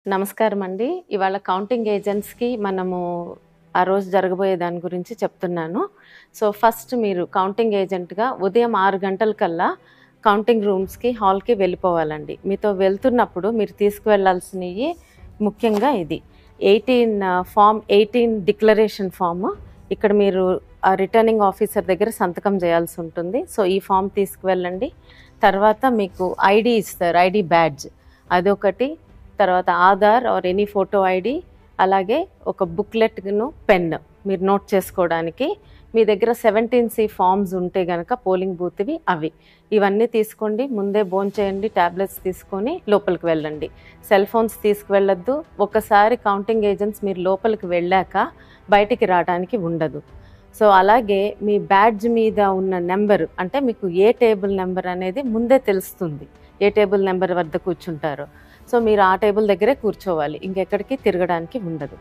నమస్కారం అండి. ఇవాళ కౌంటింగ్ ఏజెంట్స్‌కి మనము ఆ రోజు జరగబోయే దాని గురించి చెప్తున్నాను. సో, ఫస్ట్ మీరు కౌంటింగ్ ఏజెంట్‌గా ఉదయం 6 గంటలకల్లా కౌంటింగ్ రూమ్స్‌కి, హాల్‌కి వెళ్ళిపోవాలండి. మీతో వెళ్తున్నప్పుడు మీరు తీసుకువెళ్ళాల్సినయి ముఖ్యంగా ఇది 18 డిక్లరేషన్ ఫార్మ్. ఇక్కడ మీరు ఆ రిటర్నింగ్ ఆఫీసర్ దగ్గర సంతకం చేయాల్సి ఉంటుంది. సో, ఈ ఫార్మ్ తీసుకువెళ్ళండి. తర్వాత మీకు ఐడీ ఇస్తారు, ఐడీ బ్యాడ్జ్ అదొకటి. తర్వాత Aadhaar or any photo ID, అలాగే ఒక బుక్లెట్ను, పెన్ మీరు నోట్ చేసుకోవడానికి. మీ దగ్గర 17C ఫామ్స్ ఉంటే కనుక పోలింగ్ బూత్వి అవి ఇవన్నీ తీసుకోండి. ముందే భోంచేయండి, ట్యాబ్లెట్స్ తీసుకొని లోపలికి వెళ్ళండి. సెల్ ఫోన్స్ తీసుకువెళ్ళొద్దు. ఒకసారి కౌంటింగ్ ఏజెంట్స్ మీరు లోపలికి వెళ్ళాక బయటికి రావడానికి ఉండదు. సో అలాగే మీ బ్యాడ్జ్ మీద ఉన్న నెంబర్, అంటే మీకు ఏ టేబుల్ నెంబర్ అనేది ముందే తెలుస్తుంది, ఏ టేబుల్ నెంబర్ వద్ద కూర్చుంటారో. సో మీరు ఆ టేబుల్ దగ్గరే కూర్చోవాలి, ఇంకెక్కడికి తిరగడానికి ఉండదు.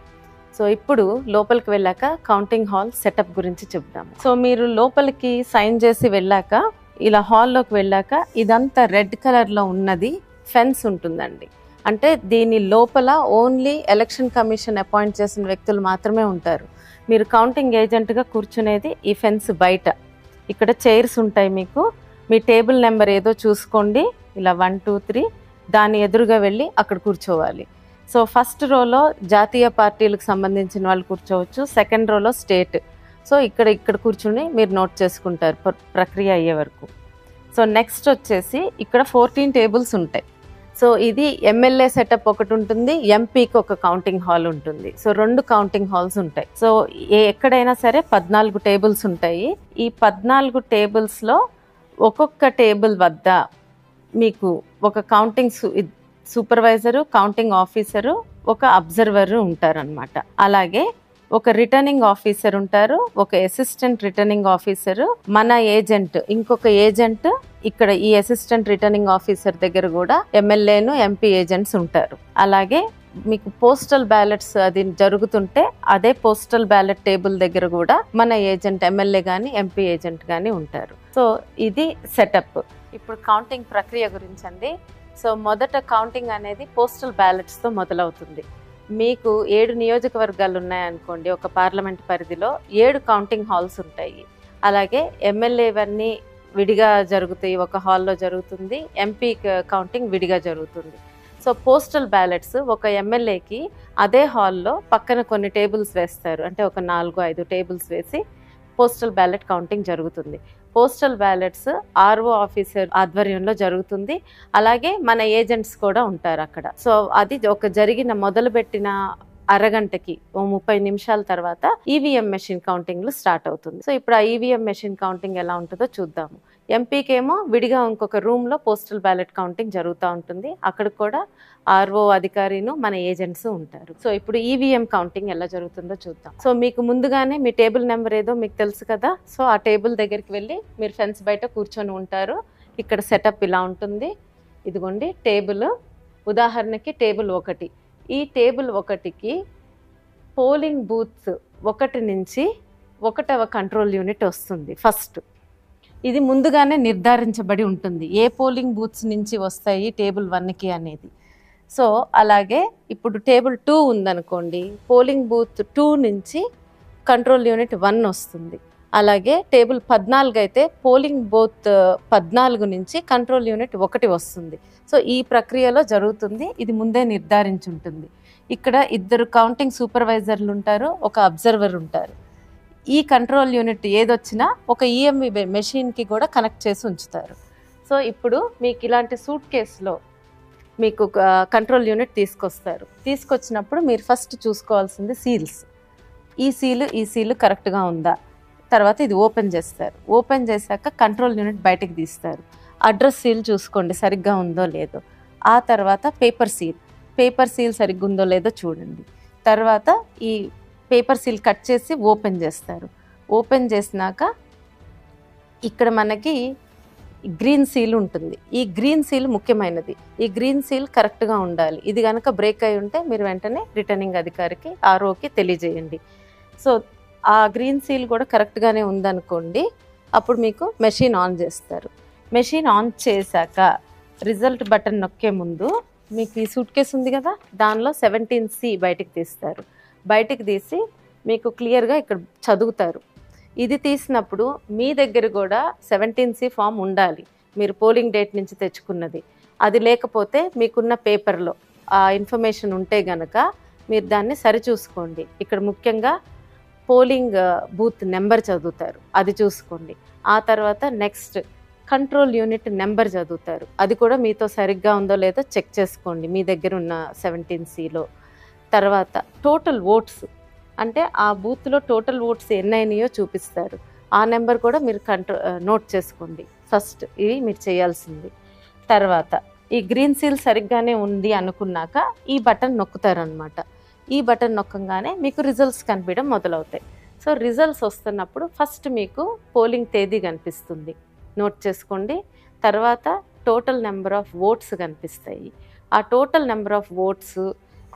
సో ఇప్పుడు లోపలికి వెళ్ళాక కౌంటింగ్ హాల్ సెటప్ గురించి చెప్తాము. సో మీరు లోపలికి సైన్ చేసి వెళ్ళాక ఇలా హాల్లోకి వెళ్ళాక ఇదంతా రెడ్ కలర్లో ఉన్నది ఫెన్స్ ఉంటుందండి. అంటే దీని లోపల ఓన్లీ ఎలక్షన్ కమిషన్ అపాయింట్ చేసిన వ్యక్తులు మాత్రమే ఉంటారు. మీరు కౌంటింగ్ ఏజెంట్గా కూర్చునేది ఈ ఫెన్స్ బయట. ఇక్కడ చైర్స్ ఉంటాయి మీకు. మీ టేబుల్ నెంబర్ ఏదో చూసుకోండి, ఇలా 1 2 3 దాని ఎదురుగా వెళ్ళి అక్కడ కూర్చోవాలి. సో ఫస్ట్ రోలో జాతీయ పార్టీలకు సంబంధించిన వాళ్ళు కూర్చోవచ్చు, సెకండ్ రోలో స్టేట్. సో ఇక్కడ కూర్చుని మీరు నోట్ చేసుకుంటారు ప్రక్రియ అయ్యే వరకు. సో నెక్స్ట్ వచ్చేసి ఇక్కడ 14 టేబుల్స్ ఉంటాయి. సో ఇది ఎమ్మెల్యే సెటప్ ఒకటి ఉంటుంది, ఎంపీకి ఒక కౌంటింగ్ హాల్ ఉంటుంది. సో 2 కౌంటింగ్ హాల్స్ ఉంటాయి. సో ఎక్కడైనా సరే 14 టేబుల్స్ ఉంటాయి. ఈ 14 టేబుల్స్లో ఒక్కొక్క టేబుల్ వద్ద మీకు ఒక కౌంటింగ్ సూపర్వైజరు, కౌంటింగ్ ఆఫీసరు, ఒక అబ్జర్వరు ఉంటారనమాట. అలాగే ఒక రిటర్నింగ్ ఆఫీసర్ ఉంటారు, ఒక అసిస్టెంట్ రిటర్నింగ్ ఆఫీసరు, మన ఏజెంట్, ఇంకొక ఏజెంట్. ఇక్కడ ఈ అసిస్టెంట్ రిటర్నింగ్ ఆఫీసర్ దగ్గర కూడా ఎమ్మెల్యేను, ఎంపీ ఏజెంట్స్ ఉంటారు. అలాగే మీకు పోస్టల్ బ్యాలెట్స్ అది జరుగుతుంటే అదే పోస్టల్ బ్యాలెట్ టేబుల్ దగ్గర కూడా మన ఏజెంట్, ఎమ్మెల్యే కానీ ఎంపీ ఏజెంట్ కానీ ఉంటారు. సో ఇది సెటప్. ఇప్పుడు కౌంటింగ్ ప్రక్రియ గురించి అండి. సో మొదట కౌంటింగ్ అనేది పోస్టల్ బ్యాలెట్స్తో మొదలవుతుంది. మీకు 7 నియోజకవర్గాలు ఉన్నాయనుకోండి, ఒక పార్లమెంట్ పరిధిలో 7 కౌంటింగ్ హాల్స్ ఉంటాయి. అలాగే ఎమ్మెల్యేవన్నీ విడిగా జరుగుతాయి, ఒక హాల్లో జరుగుతుంది. ఎంపీ కౌంటింగ్ విడిగా జరుగుతుంది. సో పోస్టల్ బ్యాలెట్స్ ఒక ఎమ్మెల్యేకి అదే హాల్లో పక్కన కొన్ని టేబుల్స్ వేస్తారు, అంటే ఒక 4-5 టేబుల్స్ వేసి పోస్టల్ బ్యాలెట్ కౌంటింగ్ జరుగుతుంది. పోస్టల్ బ్యాలెట్స్ ఆర్ఓ ఆఫీసర్ ఆధ్వర్యంలో జరుగుతుంది. అలాగే మన ఏజెంట్స్ కూడా ఉంటారు అక్కడ. సో అది ఒక జరిగిన మొదలుపెట్టిన అరగంటకి 30 నిమిషాల తర్వాత ఈవీఎం మెషిన్ కౌంటింగ్లు స్టార్ట్ అవుతుంది. సో ఇప్పుడు ఆ ఈవీఎం మెషిన్ కౌంటింగ్ ఎలా ఉంటుందో చూద్దాము. ఎంపీకేమో విడిగా ఇంకొక రూమ్లో పోస్టల్ బ్యాలెట్ కౌంటింగ్ జరుగుతూ ఉంటుంది. అక్కడ కూడా ఆర్ఓ అధికారిను, మన ఏజెంట్స్ ఉంటారు. సో ఇప్పుడు ఈవీఎం కౌంటింగ్ ఎలా జరుగుతుందో చూద్దాం. సో మీకు ముందుగానే మీ టేబుల్ నెంబర్ ఏదో మీకు తెలుసు కదా. సో ఆ టేబుల్ దగ్గరికి వెళ్ళి మీరు ఫెన్స్ బయట కూర్చొని ఉంటారు. ఇక్కడ సెటప్ ఇలా ఉంటుంది. ఇదిగోండి టేబుల్, ఉదాహరణకి టేబుల్ 1. ఈ టేబుల్ 1కి పోలింగ్ బూత్స్ 1 నుంచి 1వ కంట్రోల్ యూనిట్ వస్తుంది ఫస్ట్. ఇది ముందుగానే నిర్ధారించబడి ఉంటుంది, ఏ పోలింగ్ బూత్స్ నుంచి వస్తాయి టేబుల్ 1కి అనేది. సో అలాగే ఇప్పుడు టేబుల్ 2 ఉందనుకోండి, పోలింగ్ బూత్ 2 నుంచి కంట్రోల్ యూనిట్ 1 వస్తుంది. అలాగే టేబుల్ 14 అయితే పోలింగ్ బూత్ 14 నుంచి కంట్రోల్ యూనిట్ 1 వస్తుంది. సో ఈ ప్రక్రియలో జరుగుతుంది, ఇది ముందే నిర్ధారించుంటుంది. ఇక్కడ 2 కౌంటింగ్ సూపర్వైజర్లు ఉంటారు, ఒక అబ్జర్వర్ ఉంటారు. ఈ కంట్రోల్ యూనిట్ ఏదొచ్చినా ఒక ఈఎంవి మెషిన్కి కూడా కనెక్ట్ చేసి ఉంచుతారు. సో ఇప్పుడు మీకు ఇలాంటి సూట్ కేసులో మీకు కంట్రోల్ యూనిట్ తీసుకొస్తారు. తీసుకొచ్చినప్పుడు మీరు ఫస్ట్ చూసుకోవాల్సింది సీల్స్. ఈ సీలు కరెక్ట్గా ఉందా. తర్వాత ఇది ఓపెన్ చేస్తారు. ఓపెన్ చేశాక కంట్రోల్ యూనిట్ బయటకు తీస్తారు. అడ్రస్ సీల్ చూసుకోండి సరిగ్గా ఉందో లేదో. ఆ తర్వాత పేపర్ సీల్ సరిగ్గా ఉందో లేదో చూడండి. తర్వాత ఈ పేపర్ సీల్ కట్ చేసి ఓపెన్ చేస్తారు. ఓపెన్ చేసినాక ఇక్కడ మనకి గ్రీన్ సీల్ ఉంటుంది. ఈ గ్రీన్ సీల్ ముఖ్యమైనది. ఈ గ్రీన్ సీల్ కరెక్ట్గా ఉండాలి. ఇది కనుక బ్రేక్ అయి ఉంటే మీరు వెంటనే రిటర్నింగ్ అధికారికి, ఆర్ఓకి తెలియజేయండి. సో ఆ గ్రీన్ సీల్ కూడా కరెక్ట్గానే ఉందనుకోండి, అప్పుడు మీకు మెషిన్ ఆన్ చేస్తారు. మెషిన్ ఆన్ చేశాక రిజల్ట్ బటన్ నొక్కే ముందు మీకు ఈ సూట్ కేసు ఉంది కదా, దానిలో 17C బయటికి తీస్తారు. బయటికి తీసి మీకు క్లియర్గా ఇక్కడ చదువుతారు. ఇది తీసినప్పుడు మీ దగ్గర కూడా 17C ఫామ్ ఉండాలి, మీరు పోలింగ్ డేట్ నుంచి తెచ్చుకున్నది. అది లేకపోతే మీకున్న పేపర్లో ఆ ఇన్ఫర్మేషన్ ఉంటే గనక మీరు దాన్ని సరిచూసుకోండి. ఇక్కడ ముఖ్యంగా పోలింగ్ బూత్ నెంబర్ చదువుతారు, అది చూసుకోండి. ఆ తర్వాత నెక్స్ట్ కంట్రోల్ యూనిట్ నెంబర్ చదువుతారు, అది కూడా మీతో సరిగ్గా ఉందో లేదో చెక్ చేసుకోండి మీ దగ్గర ఉన్న 17Cలో. తర్వాత టోటల్ ఓట్స్, అంటే ఆ బూత్లో టోటల్ ఓట్స్ ఎన్నైనాయో చూపిస్తారు, ఆ నెంబర్ కూడా మీరు నోట్ చేసుకోండి. ఫస్ట్ ఇది మీరు చేయాల్సింది. తర్వాత ఈ గ్రీన్ సీల్ సరిగ్గానే ఉంది అనుకున్నాక ఈ బటన్ నొక్కుతారనమాట. ఈ బటన్ నొక్కగానే మీకు రిజల్ట్స్ కనిపించడం మొదలవుతాయి. సో రిజల్ట్స్ వస్తున్నప్పుడు ఫస్ట్ మీకు పోలింగ్ తేదీ కనిపిస్తుంది, నోట్ చేసుకోండి. తర్వాత టోటల్ నెంబర్ ఆఫ్ ఓట్స్ కనిపిస్తాయి. ఆ టోటల్ నెంబర్ ఆఫ్ ఓట్స్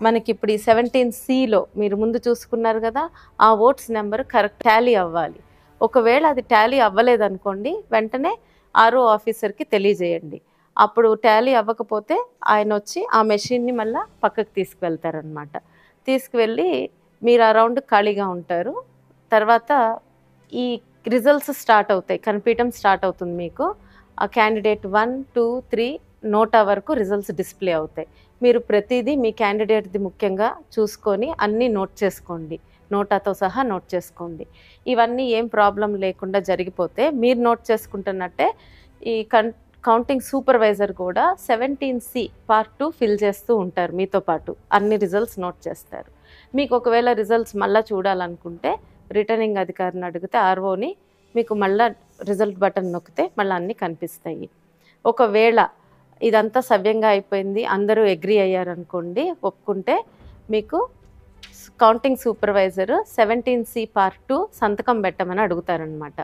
మనకి ఇప్పుడు ఈ 17Cలో మీరు ముందు చూసుకున్నారు కదా, ఆ ఓట్స్ నెంబర్ కరెక్ట్ టాలీ అవ్వాలి. ఒకవేళ అది టాలీ అవ్వలేదనుకోండి, వెంటనే ఆర్ఓ ఆఫీసర్కి తెలియజేయండి. అప్పుడు టాలీ అవ్వకపోతే ఆయన వచ్చి ఆ మెషిన్ని మళ్ళీ పక్కకు తీసుకువెళ్తారనమాట. తీసుకువెళ్ళి మీరు ఆ రౌండ్ ఖాళీగా ఉంటారు. తర్వాత ఈ రిజల్ట్స్ స్టార్ట్ అవుతాయి, కనిపించడం స్టార్ట్ అవుతుంది. మీకు ఆ క్యాండిడేట్ 1, 2, 3 నోటా వరకు రిజల్ట్స్ డిస్ప్లే అవుతాయి. మీరు ప్రతిదీ మీ క్యాండిడేట్ది ముఖ్యంగా చూసుకొని అన్నీ నోట్ చేసుకోండి, నోటాతో సహా నోట్ చేసుకోండి. ఇవన్నీ ఏం ప్రాబ్లం లేకుండా జరిగిపోతే మీరు నోట్ చేసుకుంటున్నట్టే ఈ కౌంటింగ్ సూపర్వైజర్ కూడా 17C పార్ట్ 2 ఫిల్ చేస్తూ ఉంటారు, మీతో పాటు అన్ని రిజల్ట్స్ నోట్ చేస్తారు. మీకు ఒకవేళ రిజల్ట్స్ మళ్ళీ చూడాలనుకుంటే రిటర్నింగ్ అధికారిని అడిగితే ఆర్ఓని మీకు మళ్ళీ రిజల్ట్ బటన్ నొక్కితే మళ్ళీ అన్నీ కనిపిస్తాయి. ఒకవేళ ఇదంతా సవ్యంగా అయిపోయింది, అందరూ అగ్రీ అయ్యారనుకోండి, ఒప్పుకుంటే మీకు కౌంటింగ్ సూపర్వైజర్ 17C పార్ట్ 2 సంతకం పెట్టమని అడుగుతారనమాట.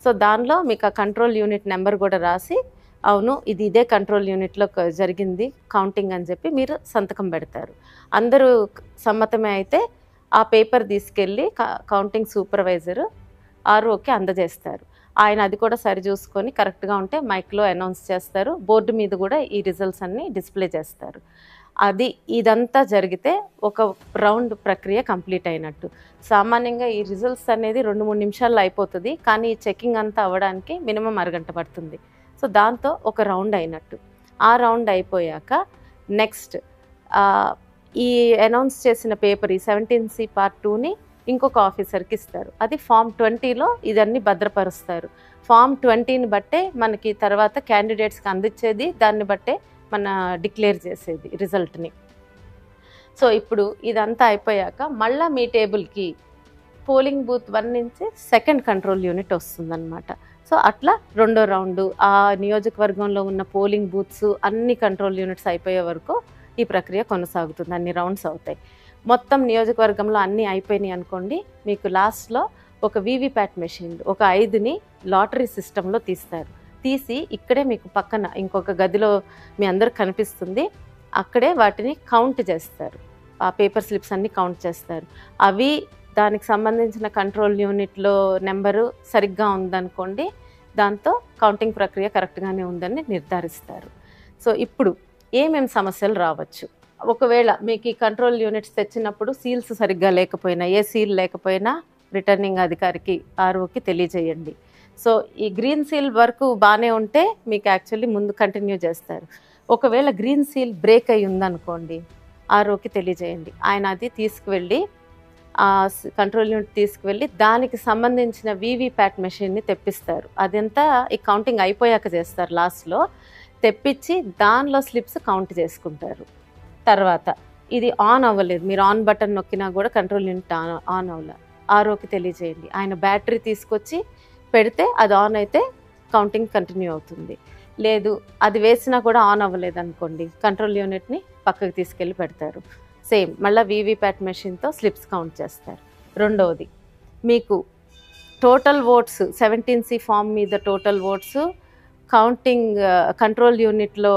సో దానిలో మీకు ఆ కంట్రోల్ యూనిట్ నెంబర్ కూడా రాసి, అవును ఇది ఇదే కంట్రోల్ యూనిట్లో జరిగింది కౌంటింగ్ అని చెప్పి మీరు సంతకం పెడతారు. అందరూ సమ్మతమే అయితే ఆ పేపర్ తీసుకెళ్ళి కౌంటింగ్ సూపర్వైజర్ ఆర్ఓకి అందజేస్తారు. ఆయన అది కూడా సరి చూసుకొని కరెక్ట్గా ఉంటే మైక్లో అనౌన్స్ చేస్తారు. బోర్డు మీద కూడా ఈ రిజల్ట్స్ అన్నీ డిస్ప్లే చేస్తారు. ఇదంతా జరిగితే ఒక రౌండ్ ప్రక్రియ కంప్లీట్ అయినట్టు. సామాన్యంగా ఈ రిజల్ట్స్ అనేది 2-3 నిమిషాల్లో అయిపోతుంది, కానీ ఈ చెకింగ్ అంతా అవ్వడానికి మినిమం అరగంట పడుతుంది. సో దాంతో ఒక రౌండ్ అయినట్టు. ఆ రౌండ్ అయిపోయాక నెక్స్ట్ ఈ అనౌన్స్ చేసిన పేపర్ ఈ 17C పార్ట్ 2ని ఇంకొక ఆఫీసర్కి ఇస్తారు. అది ఫామ్ 20లో ఇదన్నీ భద్రపరుస్తారు. ఫామ్ 20ని బట్టే మనకి తర్వాత క్యాండిడేట్స్కి అందించేది, దాన్ని బట్టే మన డిక్లేర్ చేసేది రిజల్ట్ని. సో ఇప్పుడు ఇదంతా అయిపోయాక మళ్ళీ మీ టేబుల్కి పోలింగ్ బూత్ 1 నుంచి సెకండ్ కంట్రోల్ యూనిట్ వస్తుందన్నమాట. సో అట్లా రెండో రౌండు ఆ నియోజకవర్గంలో ఉన్న పోలింగ్ బూత్స్ అన్ని కంట్రోల్ యూనిట్స్ అయిపోయే వరకు ఈ ప్రక్రియ కొనసాగుతుంది, అన్ని రౌండ్స్ అవుతాయి. మొత్తం నియోజకవర్గంలో అన్నీ అయిపోయినాయి అనుకోండి, మీకు లాస్ట్లో ఒక వీవీప్యాట్ మెషిన్ ఒక 5ని లాటరీ సిస్టంలో తీస్తారు. తీసి ఇక్కడే మీకు పక్కన ఇంకొక గదిలో మీ అందరికి కనిపిస్తుంది, అక్కడే వాటిని కౌంట్ చేస్తారు. ఆ పేపర్ స్లిప్స్ అన్నీ కౌంట్ చేస్తారు. అవి దానికి సంబంధించిన కంట్రోల్ యూనిట్లో నెంబరు సరిగ్గా ఉందనుకోండి, దాంతో కౌంటింగ్ ప్రక్రియ కరెక్ట్గానే ఉందని నిర్ధారిస్తారు. సో ఇప్పుడు ఏమేమి సమస్యలు రావచ్చు, ఒకవేళ మీకు ఈ కంట్రోల్ యూనిట్స్ తెచ్చినప్పుడు సీల్స్ సరిగ్గా లేకపోయినా, ఏ సీల్ లేకపోయినా రిటర్నింగ్ అధికారికి ఆర్ఓకి తెలియజేయండి. సో ఈ గ్రీన్ సీల్ వరకు బాగానే ఉంటే మీకు యాక్చువల్లీ ముందు కంటిన్యూ చేస్తారు. ఒకవేళ గ్రీన్ సీల్ బ్రేక్ అయి ఉందనుకోండి, ఆర్ఓకి తెలియజేయండి. ఆయన అది తీసుకువెళ్ళి కంట్రోల్ యూనిట్ తీసుకువెళ్ళి దానికి సంబంధించిన వీవీప్యాట్ మెషిన్ని తెప్పిస్తారు. అదంతా ఈ కౌంటింగ్ అయిపోయాక చేస్తారు. లాస్ట్లో తెప్పించి దానిలో స్లిప్స్ కౌంట్ చేసుకుంటారు. తర్వాత ఇది ఆన్ అవ్వలేదు, మీరు ఆన్ బటన్ నొక్కినా కూడా కంట్రోల్ యూనిట్ ఆన్ అవ్వలేదు, ఆర్ఓకి తెలియజేయండి. ఆయన బ్యాటరీ తీసుకొచ్చి పెడితే అది ఆన్ అయితే కౌంటింగ్ కంటిన్యూ అవుతుంది. లేదు అది వేసినా కూడా ఆన్ అవ్వలేదు అనుకోండి, కంట్రోల్ యూనిట్ని పక్కకి తీసుకెళ్ళి పెడతారు. సేమ్ మళ్ళీ వీవీప్యాట్ మెషిన్తో స్లిప్స్ కౌంట్ చేస్తారు. రెండవది, మీకు టోటల్ ఓట్స్ 17C ఫామ్ మీద టోటల్ ఓట్స్ కౌంటింగ్ కంట్రోల్ యూనిట్లో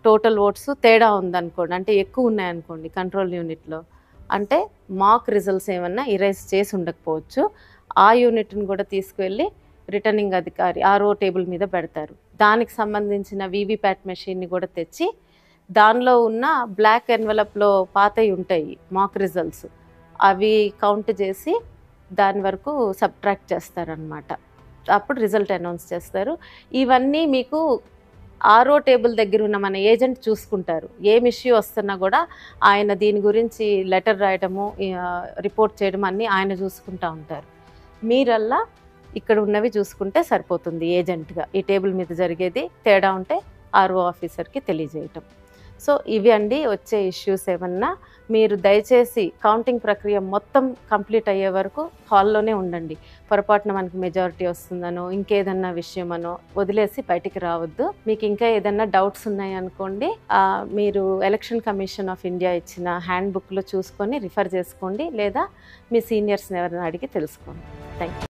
టోటల్ ఓట్స్ తేడా ఉందనుకోండి, అంటే ఎక్కువ ఉన్నాయనుకోండి కంట్రోల్ యూనిట్లో, అంటే మాక్ రిజల్ట్స్ ఏమన్నా ఇరేజ్ చేసి ఉండకపోవచ్చు. ఆ యూనిట్ని కూడా తీసుకువెళ్ళి రిటర్నింగ్ అధికారి ఆర్ఓ టేబుల్ మీద పెడతారు. దానికి సంబంధించిన వీవీప్యాట్ మెషిన్ని కూడా తెచ్చి దానిలో ఉన్న బ్లాక్ ఎన్వలప్లో పాతవి ఉంటాయి మాక్ రిజల్ట్స్, అవి కౌంట్ చేసి దాని వరకు సబ్ట్రాక్ట్ చేస్తారనమాట. అప్పుడు రిజల్ట్ అనౌన్స్ చేస్తారు. ఇవన్నీ మీకు ఆర్ఓ టేబుల్ దగ్గర ఉన్న మన ఏజెంట్ చూసుకుంటారు. ఏం ఇష్యూ వస్తున్నా కూడా ఆయన దీని గురించి లెటర్ రాయడము, రిపోర్ట్ చేయడం అన్నీ ఆయన చూసుకుంటూ ఉంటారు. మీరల్లా ఇక్కడ ఉన్నవి చూసుకుంటే సరిపోతుంది. ఏజెంట్గా ఈ టేబుల్ మీద జరిగేది తేడా ఉంటే ఆర్ఓ ఆఫీసర్కి తెలియజేయటం. సో ఇవి అండి వచ్చే ఇష్యూస్. ఏమన్నా మీరు దయచేసి కౌంటింగ్ ప్రక్రియ మొత్తం కంప్లీట్ అయ్యే వరకు హాల్లోనే ఉండండి. పొరపాటున మనకి మెజారిటీ వస్తుందనో ఇంకేదన్నా విషయమనో వదిలేసి బయటికి రావద్దు. మీకు ఇంకా ఏదన్నా డౌట్స్ ఉన్నాయనుకోండి, మీరు ఎలక్షన్ కమిషన్ ఆఫ్ ఇండియా ఇచ్చిన హ్యాండ్ బుక్లో చూసుకొని రిఫర్ చేసుకోండి, లేదా మీ సీనియర్స్ని ఎవరైనా అడిగి తెలుసుకోండి. Thank you.